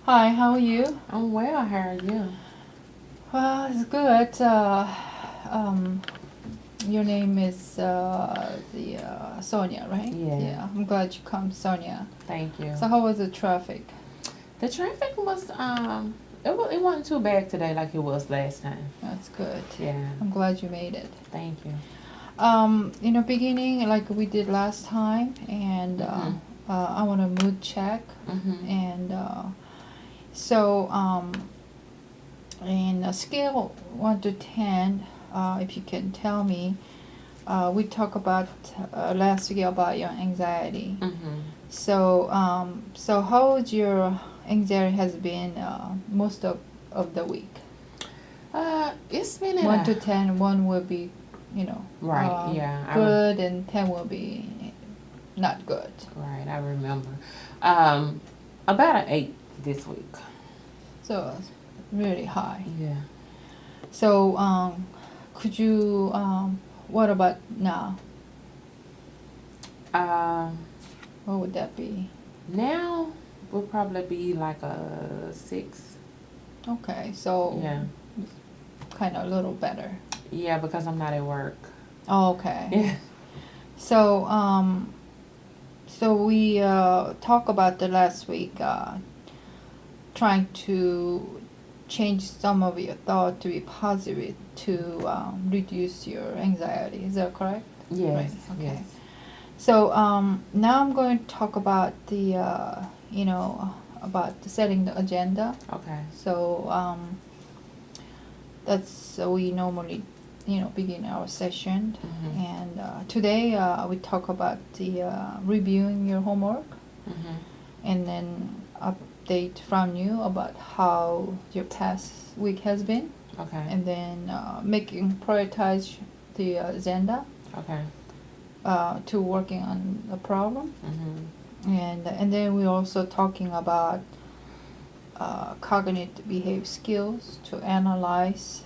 Hi, how are you? I'm well. How are you? Well, it's good. Um, your name is Sonia, right? Yeah. Yeah, I'm glad you come, Sonia. Thank you. So, how was the traffic? The traffic was it wasn't too bad today like it was last time. That's good. Yeah. I'm glad you made it. Thank you. In the beginning, like we did last time, and Mhm. I want a mood check, Mhm. and so in a scale 1 to 10, if you can tell me. We talked about last week about your anxiety. Mhm. So how your anxiety has been most of the week? It's been at One a to ten, one will be, right. Yeah. good, and 10 will be not good. Right. I remember. Um, about an 8 this week. So it's really high. Yeah. So could you? What about now? Um, What would that be? now will probably be like a 6. Okay, so Yeah. kind of a little better. Yeah, because I'm not at work. Okay. Yeah. So, so we talked about the last week, trying to change some of your thought to be positive to reduce your anxiety. Is that correct? Right. Yes. Okay. Yes. So now I'm going to talk about the, about setting the agenda. Okay. So that's we normally, begin our session. Mhm. And today we talk about the reviewing your homework, Mhm. and then update from you about how your past week has been, Okay. and then making prioritize the agenda Okay. to working on the problem, Mhm. and then we're also talking about cognitive behavior skills to analyze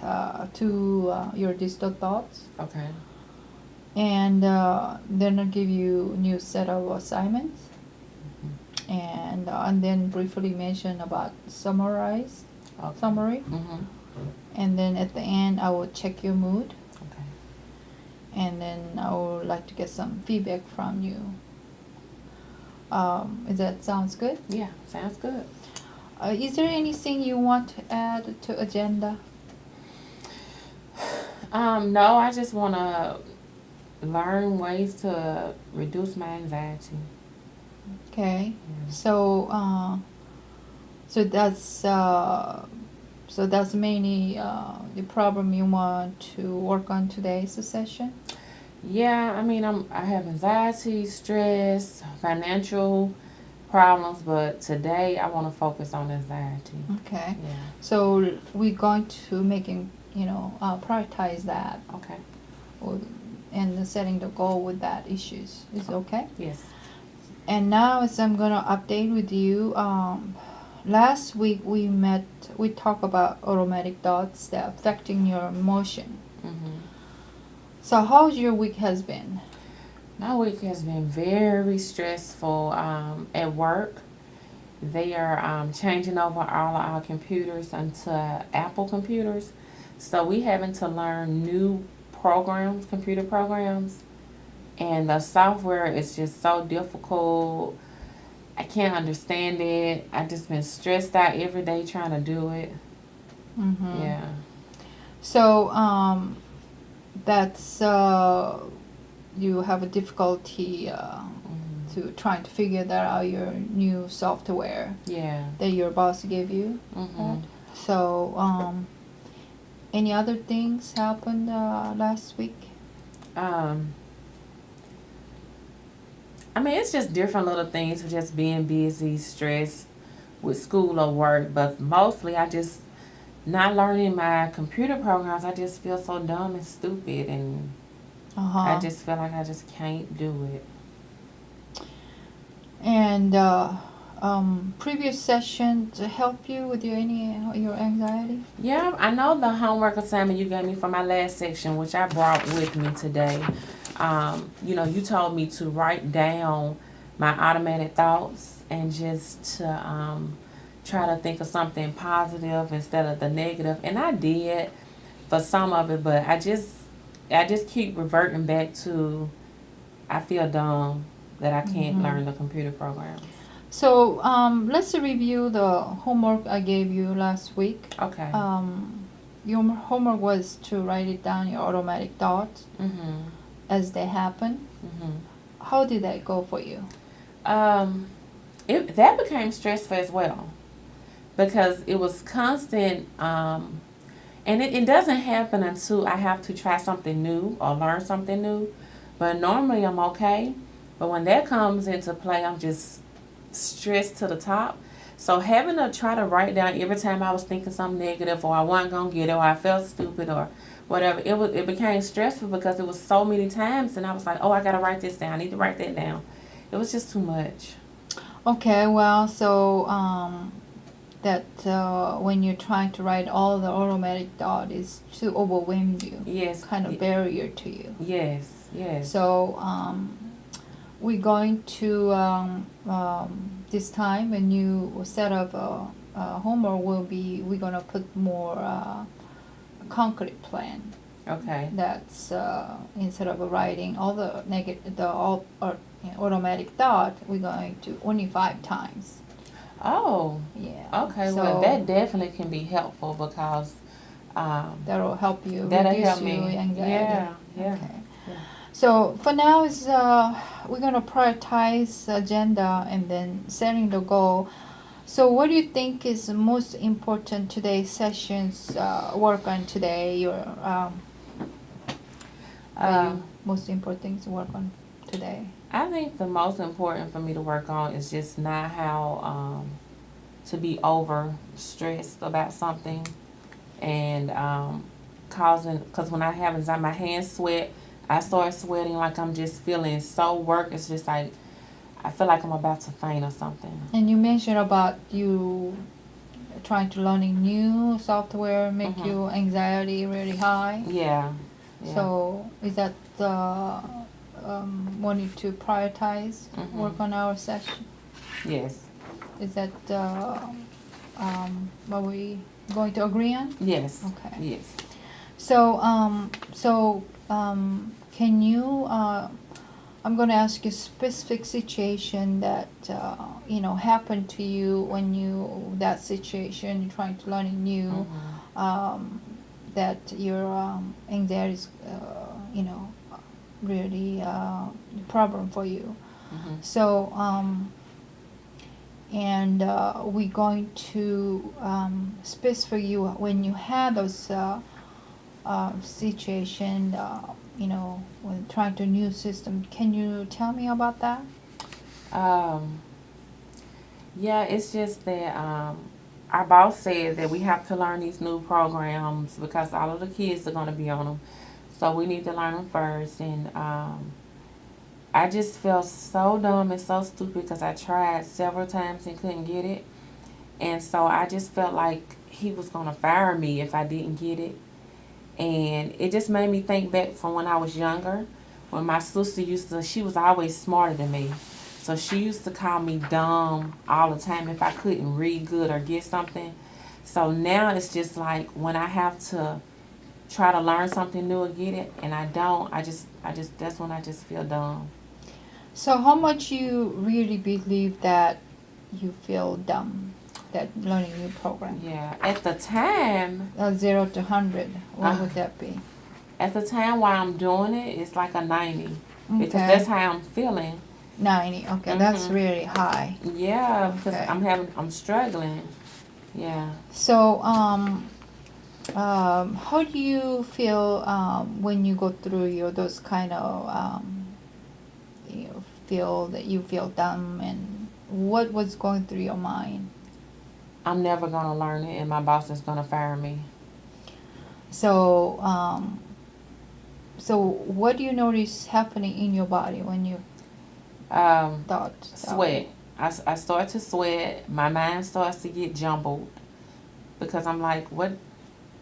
to your digital thoughts, Okay. and then I'll give you a new set of assignments, and then briefly mention about Okay. summary, Mhm. and then at the end I will check your mood, Okay. and then I would like to get some feedback from you. Is that sounds good? Yeah. Sounds good. Is there anything you want to add to agenda? No, I just want to learn ways to reduce my anxiety. Okay, Yeah. so so that's mainly the problem you want to work on today's session. Yeah. I mean, I have anxiety, stress, financial problems, but today I want to focus on anxiety. Okay, Yeah. so we're going to making prioritize that, Okay. or, and setting the goal with that issues is okay. Yes. And now as I'm gonna update with you, last week we talked about automatic thoughts that affecting your emotion. Mhm. So how's your week has been? My week has been very stressful. At work, they are changing over all of our computers onto Apple computers. So we having to learn new programs, computer programs, and the software is just so difficult. I can't understand it. I just been stressed out every day trying to do it. Mm-hmm. Yeah. So that's you have a difficulty to trying to figure that out your new software Yeah. that your boss gave you. Right? Mhm. So any other things happened last week? Um. I mean, it's just different little things for just being busy, stressed with school or work, but mostly I just not learning my computer programs. I just feel so dumb and stupid, and I Uh-huh. just feel like I just can't do it. And previous session to help you with your anxiety? Yeah, I know the homework assignment you gave me for my last section, which I brought with me today. You told me to write down my automated thoughts and just to try to think of something positive instead of the negative. And I did for some of it, but I just keep reverting back to I feel dumb that I can't learn the computer programs. So let's review the homework I gave you last week. Okay. Your homework was to write it down, your automatic thoughts as they happen. How did that go for you? That became stressful as well because it was constant. And it doesn't happen until I have to try something new or learn something new. But normally I'm okay. But when that comes into play, I'm just stressed to the top. So having to try to write down every time I was thinking something negative or I wasn't going to get it or I felt stupid or whatever, it became stressful because it was so many times. And I was like, oh, I got to write this down. I need to write that down. It was just too much. Okay, well, so that when you're trying to write all the automatic thought is to overwhelm you. Yes. Kind of barrier to you. Yes. So we're going to this time when you set up homework we're gonna put more concrete plan. Okay. That's instead of writing all the automatic thought, we're going to only 5 times. Oh. Yeah. Okay. So Well, that definitely can be helpful because that'll help you that'll reduce help your me. anxiety. Yeah. Okay. So for now is we're gonna prioritize agenda and then setting the goal. So what do you think is most important today's sessions work on today? Your most important things to work on today? I think the most important for me to work on is just not how to be over stressed about something and because when I have anxiety, my hands sweat. I start sweating like I'm just feeling so work. It's just like I feel like I'm about to faint or something. And you mentioned about you trying to learning new software make your anxiety really high. Yeah. So is that wanting to prioritize work on our session? Yes. Is that what we going to agree on? Yes. Okay. Yes. So can you? I'm going to ask you a specific situation that happened to you when that situation you're trying to learn new, that your anxiety is really a problem for you. So and we're going to specify you when you have those situation, when trying to new system. Can you tell me about that? Yeah, it's just that our boss said that we have to learn these new programs because all of the kids are going to be on them. So we need to learn them first. And I just felt so dumb and so stupid because I tried several times and couldn't get it. And so I just felt like he was going to fire me if I didn't get it. And it just made me think back from when I was younger, when my sister she was always smarter than me. So she used to call me dumb all the time if I couldn't read good or get something. So now it's just like when I have to try to learn something new or get it and I don't, I just that's when I just feel dumb. So how much you really believe that you feel dumb, that learning new program? Yeah, at the time. 0 to 100, what would that be? At the time while I'm doing it, it's like a 90. Because Okay. that's how I'm feeling. 90, okay, that's really high. Yeah, because Okay. I'm struggling. Yeah. So, how do you feel when you go through those kind of feel that you feel dumb, and what was going through your mind? I'm never gonna learn it, and my boss is gonna fire me. So, so what do you notice happening in your body when you thought? Sweat. I start to sweat. My mind starts to get jumbled because I'm like, what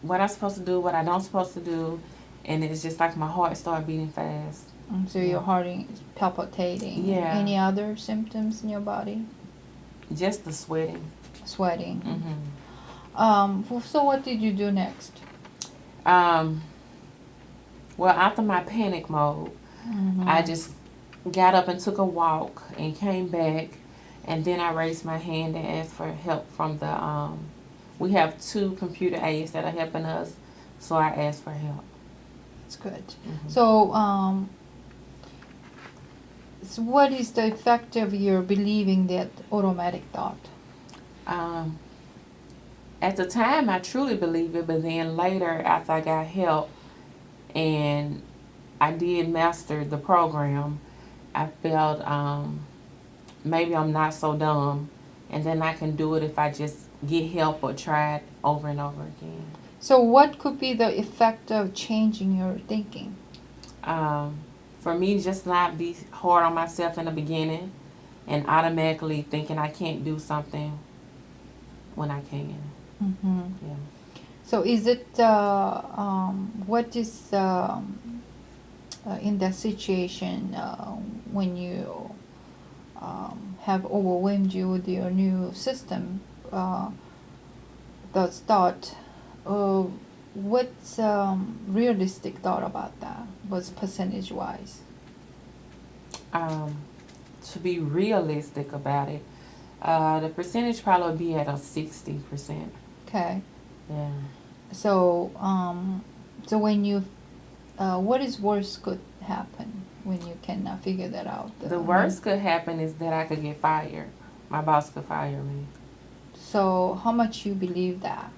I'm supposed to do, what I don't supposed to do, and it's just like my heart started beating fast. So your heart is palpitating. Yeah. Any other symptoms in your body? Just the sweating. sweating. Mm-hmm. So what did you do next? Well, after my panic mode, I just got up and took a walk and came back, and then I raised my hand and asked for help from the. We have two computer aides that are helping us, so I asked for help. That's good. Mhm. So what is the effect of your believing that automatic thought? Um, at the time, I truly believed it, but then later, after I got help and I did master the program, I felt maybe I'm not so dumb, and then I can do it if I just get help or try it over and over again. So what could be the effect of changing your thinking? Um, for me, just not be hard on myself in the beginning and automatically thinking I can't do something when I can. Mm-hmm. Yeah. So is it what is in that situation when you have overwhelmed you with your new system, those thought, what's realistic thought about that? What's percentage wise? Um, to be realistic about it, the percentage probably would be at a 60%. Okay. Yeah. So so when you what is worst could happen when you cannot figure that out? The worst could happen is that I could get fired. My boss could fire me. So how much you believe that?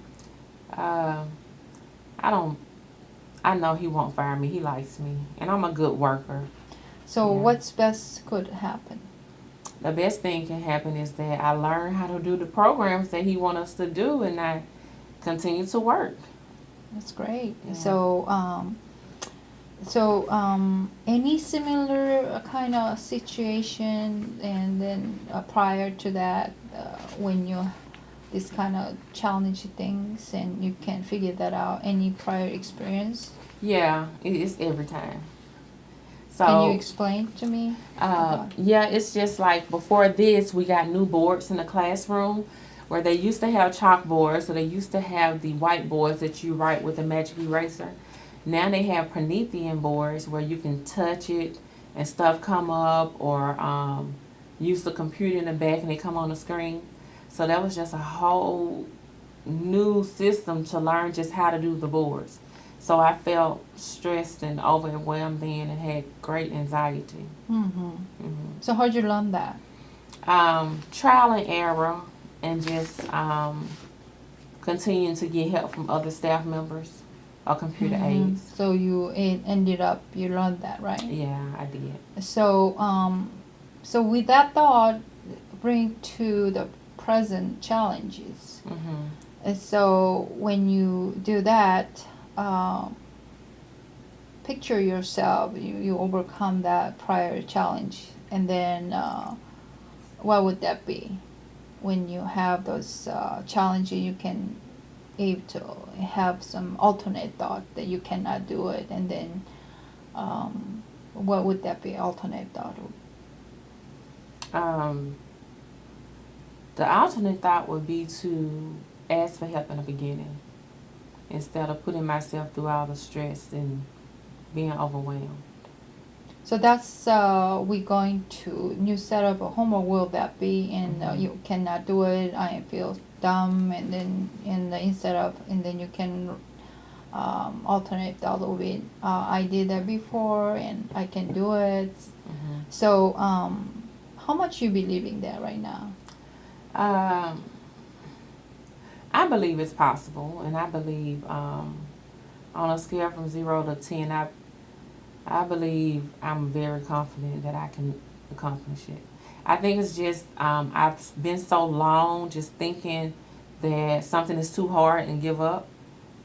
Um, I don't. I know he won't fire me. He likes me, and I'm a good worker. So Yeah. what's best could happen? The best thing can happen is that I learn how to do the programs that he wants us to do, and I continue to work. That's great. Yeah. So any similar kind of situation, and then prior to that, when you this kind of challenge things and you can't figure that out, any prior experience? Yeah, it's every time. So Can you explain to me? yeah, it's just like before this, we got new boards in the classroom where they used to have chalkboards, so they used to have the whiteboards that you write with a magic eraser. Now they have Promethean boards where you can touch it and stuff come up, or use the computer in the back and they come on the screen. So that was just a whole new system to learn just how to do the boards. So I felt stressed and overwhelmed then and had great anxiety. Mm-hmm. Mm-hmm. So how'd you learn that? Trial and error, and just continuing to get help from other staff members or computer aides. So you ended up you learned that, right? Yeah, I did. So so with that thought, bring to the present challenges. Mm-hmm. And so when you do that, picture yourself, you overcome that prior challenge, and then what would that be? When you have those challenges, you can able to have some alternate thought that you cannot do it, and then what would that be? Alternate thought. The alternate thought would be to ask for help in the beginning instead of putting myself through all the stress and being overwhelmed. So that's we going to new setup of homework. Will that be? And you cannot do it. I feel dumb, and then instead of, and then you can alternate that a little bit. I did that before, and I can do it. Mm-hmm. So how much you believe in that right now? I believe it's possible, and I believe on a scale from 0 to 10, I believe I'm very confident that I can accomplish it. I think it's just I've been so long just thinking that something is too hard and give up,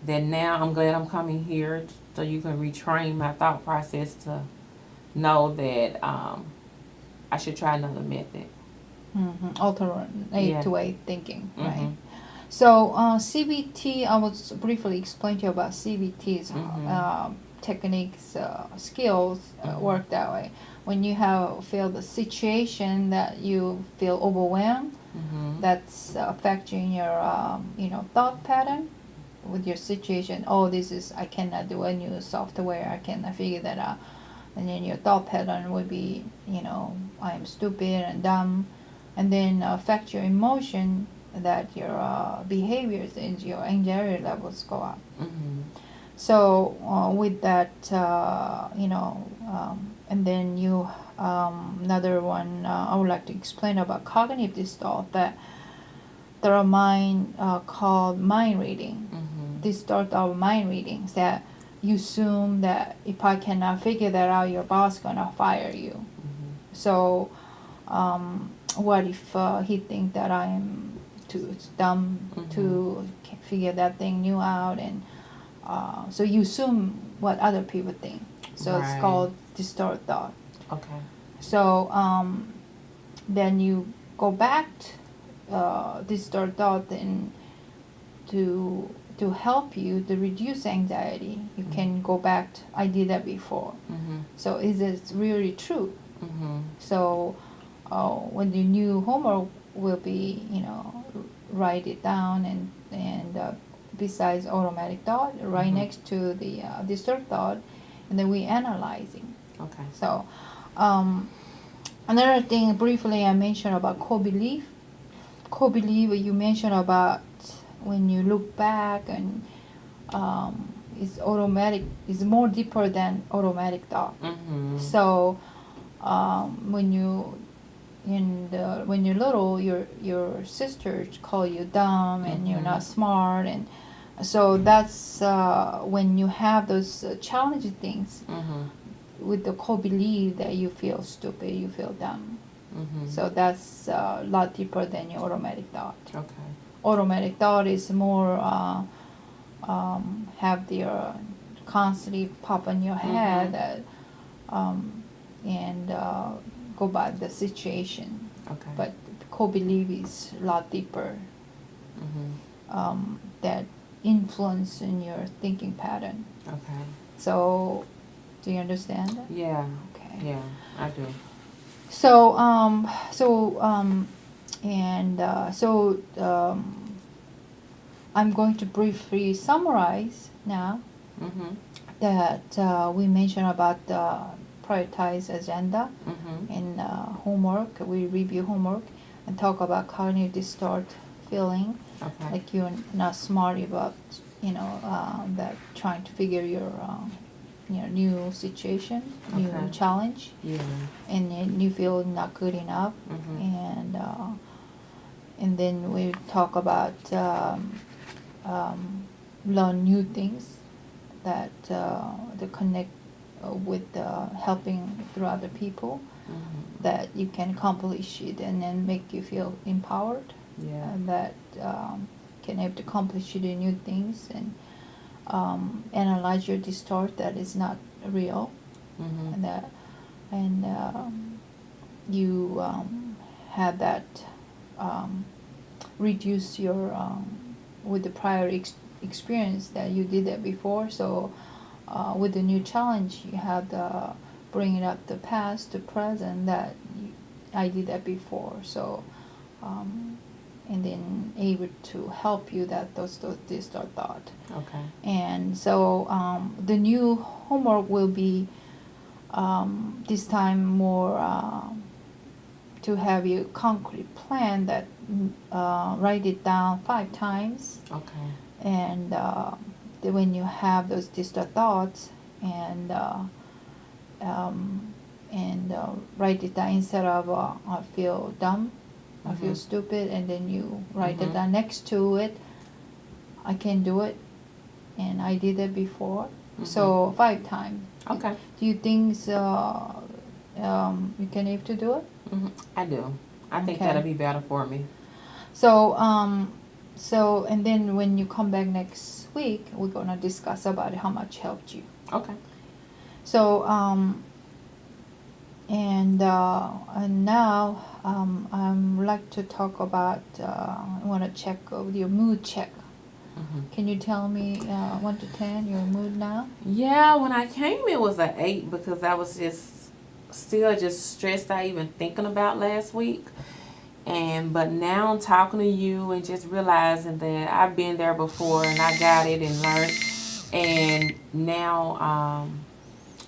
that now I'm glad I'm coming here so you can retrain my thought process to know that I should try another method. Mm-hmm. Alternate to way thinking, right? Mm-hmm. So CBT, I will briefly explain to you about CBT's techniques, skills work that way. When you have feel the situation that you feel overwhelmed, Mm-hmm. that's affecting your thought pattern with your situation. Oh, this is, I cannot do a new software, I cannot figure that out. And then your thought pattern would be, I am stupid and dumb, and then affect your emotion, that your behaviors and your anxiety levels go up. Mm-hmm. So with that, and then you, another one I would like to explain about cognitive distort, that there are called mind reading. Mm-hmm. Distort of mind readings, that you assume that if I cannot figure that out, your boss gonna fire you. Mm-hmm. So what if he think that I am too dumb to figure that thing new out, and so you assume what other people think. So it's Right. called distort thought. Okay. So then you go back distort thought, and to help you to reduce anxiety, you can go back to, I did that before. Mm-hmm. So is it really true? Mm-hmm. So when the new homework will be, write it down, and besides automatic thought, right next to the disturbed thought, and then we analyzing. Okay. So another thing briefly I mentioned about co-belief. Co-belief, you mentioned about when you look back, and it's automatic, it's more deeper than automatic thought. Mm-hmm. So when you're little, your sisters call you dumb, and you're not smart, and so that's when you have those challenging things with the co-belief, that you feel stupid, you feel dumb. Mm-hmm. So that's a lot deeper than your automatic thought. Okay. Automatic thought is more have their constantly pop in your head, that and go by the situation. Okay. But co-belief is a lot deeper, that influence in your thinking pattern. Okay. So do you understand that? Yeah. Okay. Yeah, I do. So I'm going to briefly summarize now Mm-hmm. that we mentioned about prioritize agenda Mm-hmm. and homework. We review homework and talk about cognitive distort feeling, Okay. like you're not smart about, that trying to figure your new situation, new Okay. challenge, Yeah. and then you feel not good enough, Mm-hmm. and then we talk about learn new things, that connect with helping through other people, Mm-hmm. that you can accomplish it, and then make you feel empowered, Yeah. and that can have to accomplish the new things, and analyze your distort that is not real, Mm-hmm. and you have that reduce your with the prior experience that you did that before. So with the new challenge, you have the bringing up the past to present, that I did that before. So and then able to help you that those distort thought. Okay. And so the new homework will be this time more to have you concrete plan, that write it down 5 times, Okay. and when you have those distant thoughts, and write it down, instead of I feel dumb, I feel stupid, and then you write it down next to it, I can do it, and I did it before. So 5 times. Okay. Do you think you can able to do it? Mm-hmm. I do. I think Okay. that'll be better for me. So and then when you come back next week, we're gonna discuss about how much helped you. Okay. So and now I'd like to talk about. I want to check your mood check. Can you tell me 1 to 10 your mood now? Yeah, when I came it was an 8 because I was just still just stressed out even thinking about last week. But now talking to you and just realizing that I've been there before and I got it and learned, and now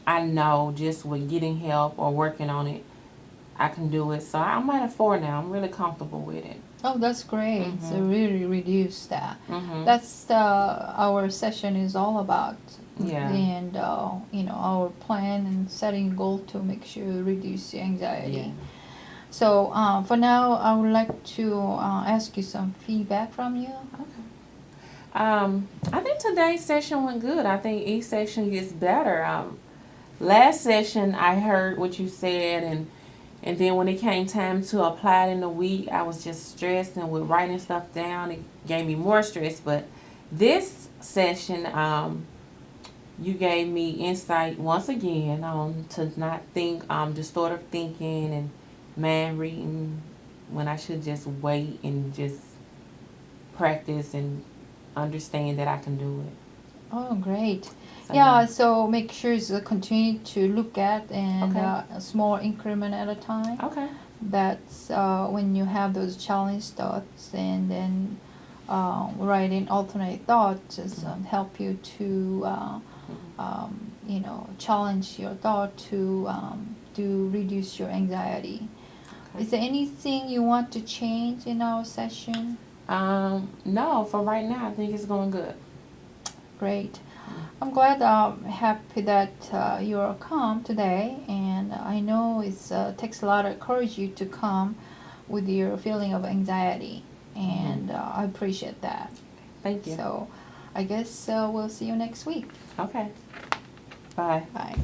I know just with getting help or working on it, I can do it. So I'm at a 4 now. I'm really comfortable with it. Oh, that's great. So Mhm. really reduce that. Mhm. That's our session is all about. Yeah. And our plan and setting a goal to make sure you reduce your anxiety. Yeah. So for now, I would like to ask you some feedback from you. I think today's session went good. I think each session gets better. Last session I heard what you said, and then when it came time to apply it in the week, I was just stressed, and with writing stuff down, it gave me more stress. But this session, you gave me insight once again on to not think distorted thinking and mind reading when I should just wait and just practice and understand that I can do it. Oh, great. So, Yeah, so make sure to continue to look at and Okay. a small increment at a time. Okay. That's when you have those challenge thoughts, and then writing alternate thoughts is help you to challenge your thought to reduce your anxiety. Okay. Is there anything you want to change in our session? No, for right now, I think it's going good. Great. I'm glad, happy that you're calm today, and I know it takes a lot of courage you to come with your feeling of anxiety, and I appreciate that. Thank you. So, I guess we'll see you next week. Okay. Bye. Bye.